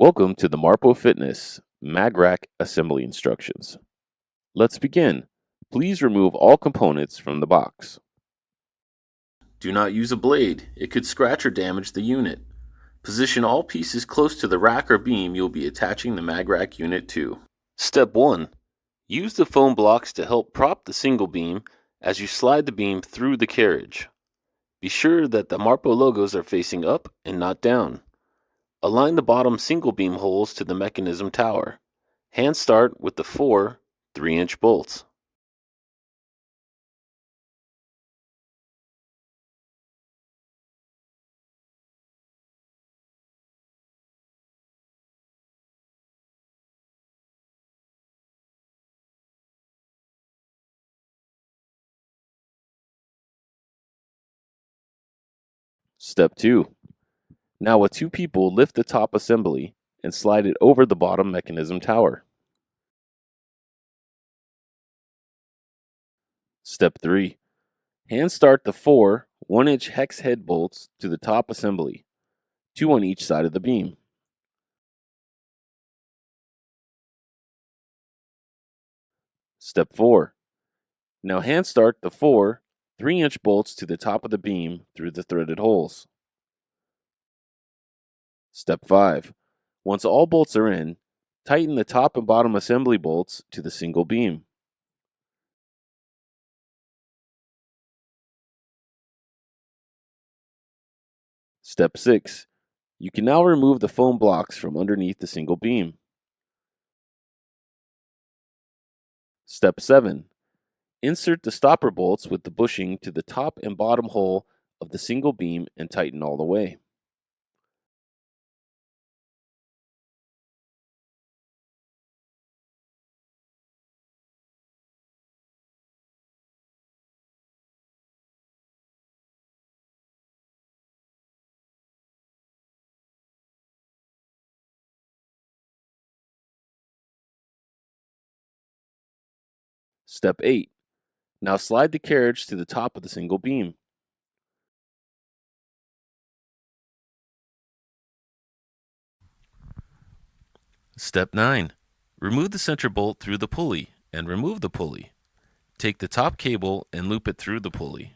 Welcome to the Marpo Fitness mag rack assembly instructions. Let's begin. Please remove all components from the box. Do not use a blade. It could scratch or damage the unit. Position all pieces close to the rack or beam you'll be attaching the mag rack unit to. Step 1. Use the foam blocks to help prop the single beam as you slide the beam through the carriage. Be sure that the Marpo logos are facing up and not down. Align the bottom single beam holes to the mechanism tower. Hand start with the four 3-inch bolts. Step 2. Now with two people, lift the top assembly and slide it over the bottom mechanism tower. Step 3. Hand start the four 1-inch hex head bolts to the top assembly, 2 on each side of the beam. Step 4. Now hand start the four 3-inch bolts to the top of the beam through the threaded holes. Step 5. Once all bolts are in, tighten the top and bottom assembly bolts to the single beam. Step 6. You can now remove the foam blocks from underneath the single beam. Step 7. Insert the stopper bolts with the bushing to the top and bottom hole of the single beam and tighten all the way. Step 8. Now slide the carriage to the top of the single beam. Step 9. Remove the center bolt through the pulley and remove the pulley. Take the top cable and loop it through the pulley,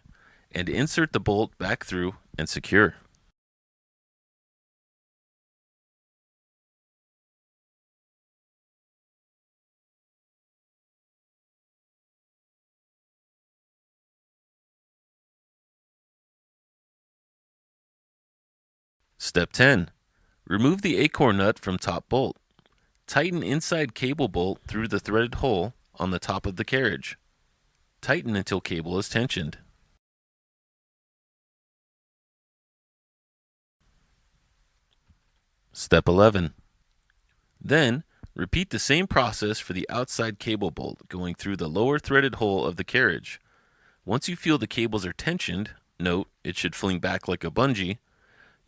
and insert the bolt back through and secure. Step 10. Remove the acorn nut from top bolt. Tighten inside cable bolt through the threaded hole on the top of the carriage. Tighten until cable is tensioned. Step 11. Then, repeat the same process for the outside cable bolt going through the lower threaded hole of the carriage. Once you feel the cables are tensioned, note it should fling back like a bungee,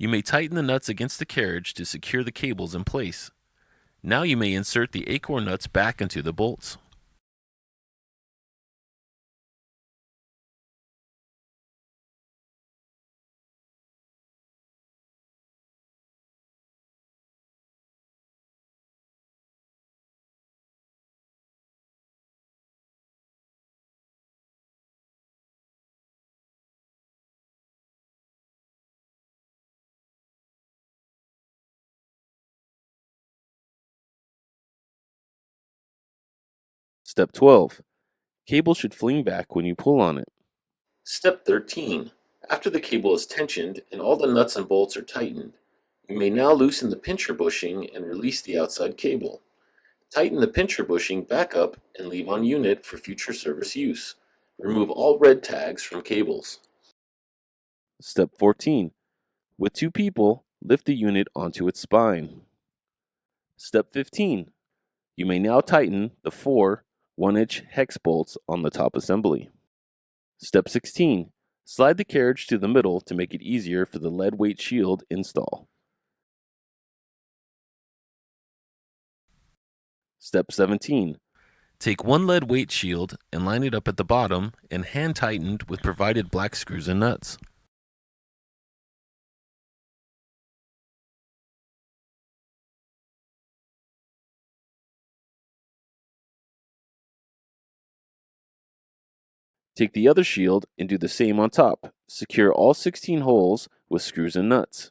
you may tighten the nuts against the carriage to secure the cables in place. Now you may insert the acorn nuts back into the bolts. Step 12. Cable should fling back when you pull on it. Step 13. After the cable is tensioned and all the nuts and bolts are tightened, you may now loosen the pincher bushing and release the outside cable. Tighten the pincher bushing back up and leave on unit for future service use. Remove all red tags from cables. Step 14. With two people, lift the unit onto its spine. Step 15. You may now tighten the four 1-inch hex bolts on the top assembly. Step 16. Slide the carriage to the middle to make it easier for the lead weight shield install. Step 17. Take one lead weight shield and line it up at the bottom and hand tightened with provided black screws and nuts. Take the other shield and do the same on top. Secure all 16 holes with screws and nuts.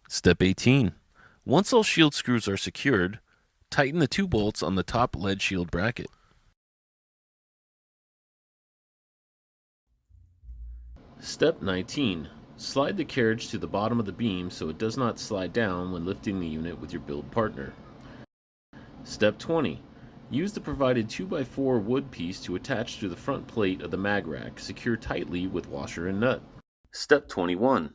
Step 18. Once all shield screws are secured, tighten the 2 bolts on the top lead shield bracket. Step 19. Slide the carriage to the bottom of the beam so it does not slide down when lifting the unit with your build partner. Step 20. Use the provided 2x4 wood piece to attach to the front plate of the mag rack, secure tightly with washer and nut. Step 21.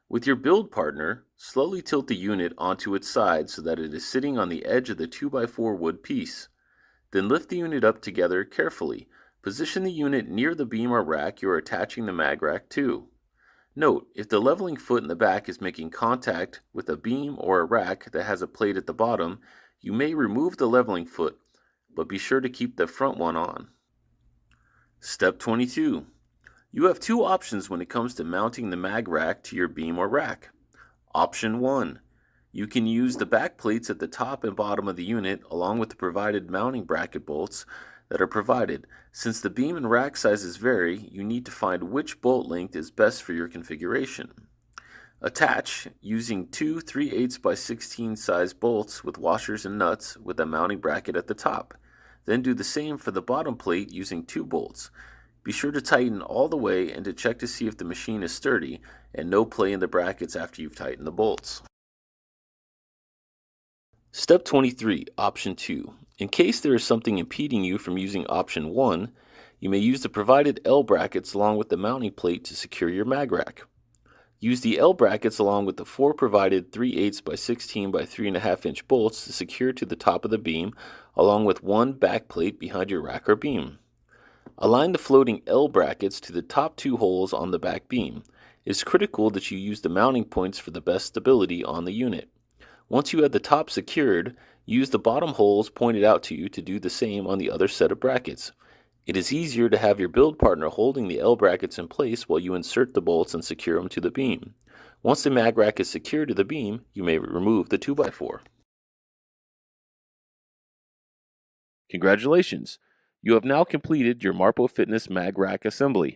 With your build partner, slowly tilt the unit onto its side so that it is sitting on the edge of the 2x4 wood piece. Then lift the unit up together carefully. Position the unit near the beam or rack you are attaching the mag rack to. Note, if the leveling foot in the back is making contact with a beam or a rack that has a plate at the bottom, you may remove the leveling foot, but be sure to keep the front one on. Step 22. You have 2 options when it comes to mounting the mag rack to your beam or rack. Option 1. You can use the back plates at the top and bottom of the unit along with the provided mounting bracket bolts that are provided. Since the beam and rack sizes vary, you need to find which bolt length is best for your configuration. Attach using 2 3/8 by 16 size bolts with washers and nuts with a mounting bracket at the top. Then do the same for the bottom plate using 2 bolts. Be sure to tighten all the way and to check to see if the machine is sturdy and no play in the brackets after you've tightened the bolts. Step 23, Option 2. In case there is something impeding you from using Option 1, you may use the provided L brackets along with the mounting plate to secure your mag rack. Use the L brackets along with the 4 provided 3/8 by 16 by 3.5 inch bolts to secure to the top of the beam along with 1 back plate behind your rack or beam. Align the floating L brackets to the top 2 holes on the back beam. It is critical that you use the mounting points for the best stability on the unit. Once you have the top secured, use the bottom holes pointed out to you to do the same on the other set of brackets. It is easier to have your build partner holding the L brackets in place while you insert the bolts and secure them to the beam. Once the mag rack is secured to the beam, you may remove the 2x4. Congratulations! You have now completed your Marpo Fitness mag rack assembly.